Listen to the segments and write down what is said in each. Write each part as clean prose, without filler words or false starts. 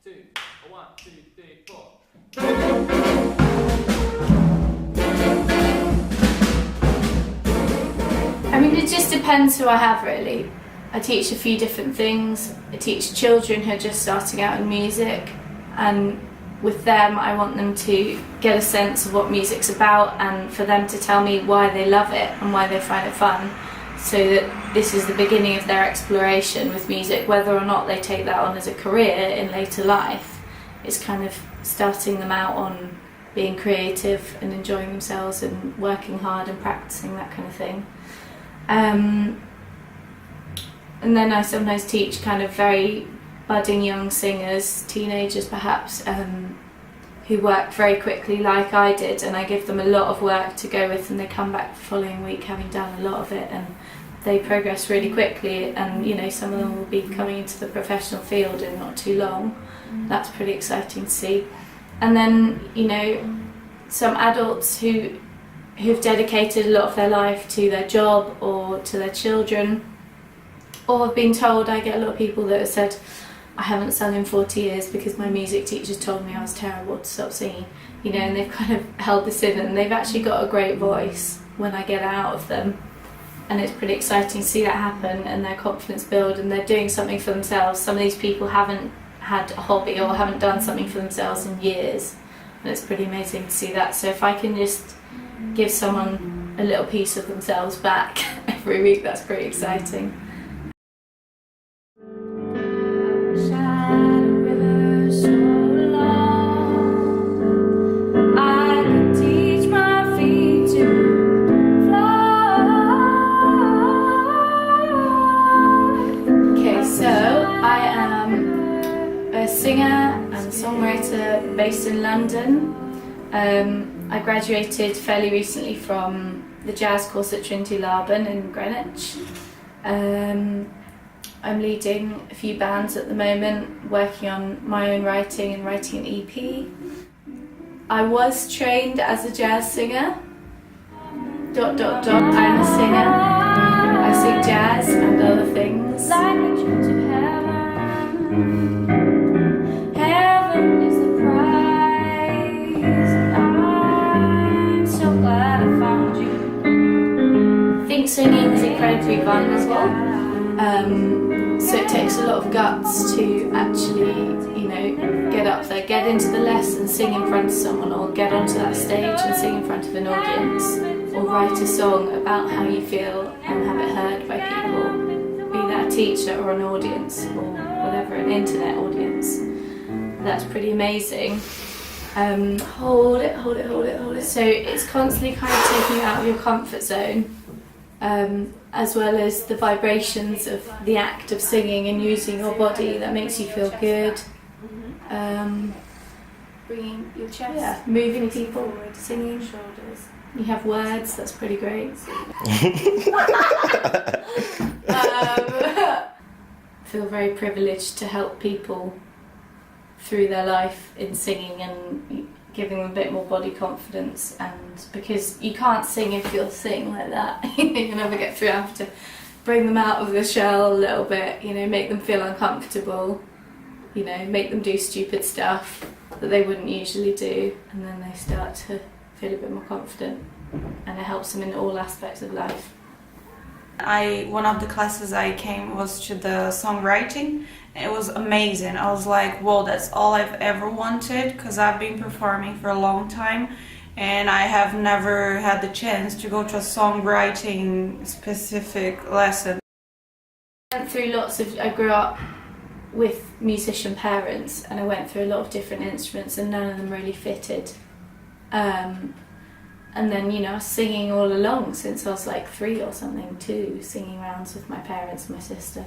2, a 1, 2, 3, 4. I mean, it just depends who I have, really. I teach a few different things. I teach children who are just starting out in music, and with them I want them to get a sense of what music's about and for them to tell me why they love it and why they find it fun, so that this is the beginning of their exploration with music. Whether or not they take that on as a career in later life, it's kind of starting them out on being creative and enjoying themselves and working hard and practicing, that kind of thing. And then I sometimes teach kind of very budding young singers, teenagers perhaps, who work very quickly like I did, and I give them a lot of work to go with, and they come back the following week having done a lot of it, and they progress really quickly, and you know, some of them will be coming into the professional field in not too long. That's pretty exciting to see. And then, you know, some adults who've dedicated a lot of their life to their job or to their children, or have been told. I get a lot of people that have said, I haven't sung in 40 years because my music teachers told me I was terrible to stop singing, you know, and they've kind of held this in, and they've actually got a great voice when I get out of them, and it's pretty exciting to see that happen and their confidence build, and they're doing something for themselves. Some of these people haven't had a hobby or haven't done something for themselves in years, and it's pretty amazing to see that. So if I can just give someone a little piece of themselves back every week, that's pretty exciting. Singer and songwriter based in London. I graduated fairly recently from the jazz course at Trinity Laban in Greenwich. I'm leading a few bands at the moment, working on my own writing and writing an EP. I was trained as a jazz singer. ... I'm a singer. I sing jazz and other things. Like a trip to heaven. Heaven is the prize. I'm so glad I found you. I think singing is incredibly vulnerable. So it takes a lot of guts to actually, you know, get up there, get into the lesson, sing in front of someone, or get onto that stage and sing in front of an audience, or write a song about how you feel and have it heard by people, be that a teacher or an audience or whatever, an internet audience. That's pretty amazing. Hold it. So it's constantly kind of taking you out of your comfort zone, as well as the vibrations of the act of singing and using your body that makes you feel good. Bringing your chest, moving people forward, singing, shoulders. You have words, that's pretty great. I feel very privileged to help people through their life in singing and giving them a bit more body confidence, and because you can't sing if you'll sing like that. You never get through. I have to bring them out of the shell a little bit, you know, make them feel uncomfortable, you know, make them do stupid stuff that they wouldn't usually do, and then they start to feel a bit more confident, and it helps them in all aspects of life. One of the classes I came was to the songwriting. It was amazing. I was like, whoa, that's all I've ever wanted, because I've been performing for a long time and I have never had the chance to go to a songwriting specific lesson. I grew up with musician parents, and I went through a lot of different instruments, and none of them really fitted. And then, you know, I was singing all along since I was like 3 or something too, singing rounds with my parents and my sister.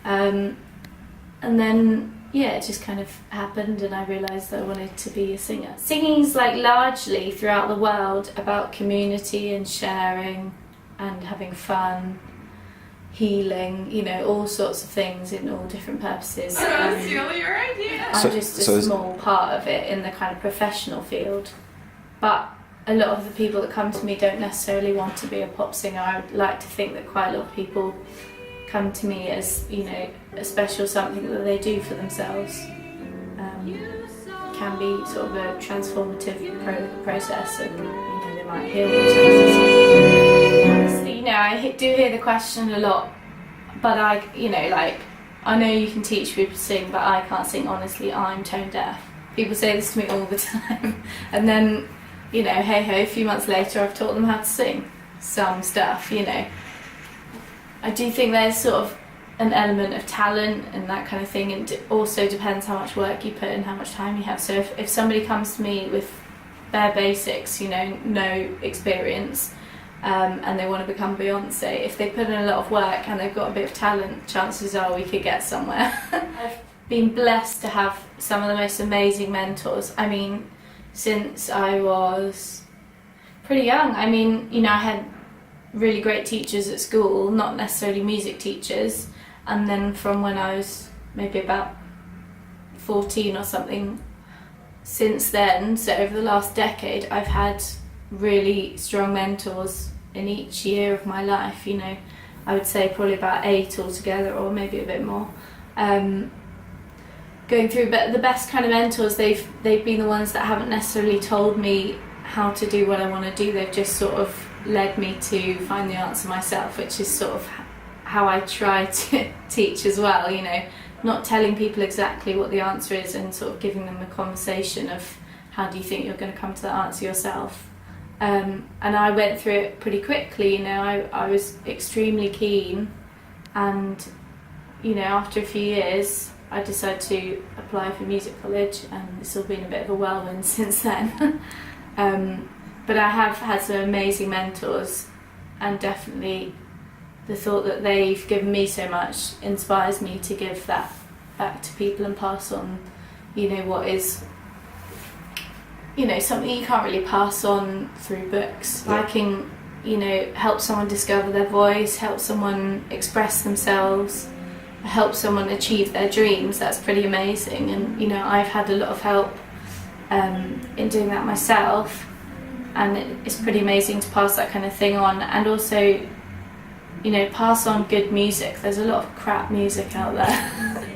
And then, yeah, it just kind of happened, and I realised that I wanted to be a singer. Singing's like largely throughout the world about community and sharing and having fun, healing, you know, all sorts of things in all different purposes. That's really your idea. I'm just a small part of it in the kind of professional field. But a lot of the people that come to me don't necessarily want to be a pop singer. I would like to think that quite a lot of people come to me as, you know, a special something that they do for themselves. can be sort of a transformative process, and they might heal themselves. Honestly, I do hear the question a lot, but I know you can teach people to sing, but I can't sing. Honestly, I'm tone deaf. People say this to me all the time, and then hey ho, a few months later I've taught them how to sing some stuff. I do think there's sort of an element of talent and that kind of thing, and it also depends how much work you put in, how much time you have. So if somebody comes to me with bare basics, no experience, and they want to become Beyonce, if they put in a lot of work and they've got a bit of talent, chances are we could get somewhere. I've been blessed to have some of the most amazing mentors. I mean, since I was pretty young. I mean, I had really great teachers at school, not necessarily music teachers, and then from when I was maybe about 14 or something, since then, so over the last decade, I've had really strong mentors in each year of my life. I would say probably about 8 altogether, or maybe a bit more. Going through, but the best kind of mentors, they've been the ones that haven't necessarily told me how to do what I want to do. They've just sort of led me to find the answer myself, which is sort of how I try to teach as well. Not telling people exactly what the answer is, and sort of giving them a conversation of how do you think you're going to come to that answer yourself. And I went through it pretty quickly. I was extremely keen, and after a few years I decided to apply for music college, and it's all been a bit of a whirlwind since then. But I have had some amazing mentors, and definitely the thought that they've given me so much inspires me to give that back to people and pass on, what is, something you can't really pass on through books. I can, help someone discover their voice, help someone express themselves, help someone achieve their dreams. That's pretty amazing, and I've had a lot of help in doing that myself, and it's pretty amazing to pass that kind of thing on, and also pass on good music. There's a lot of crap music out there.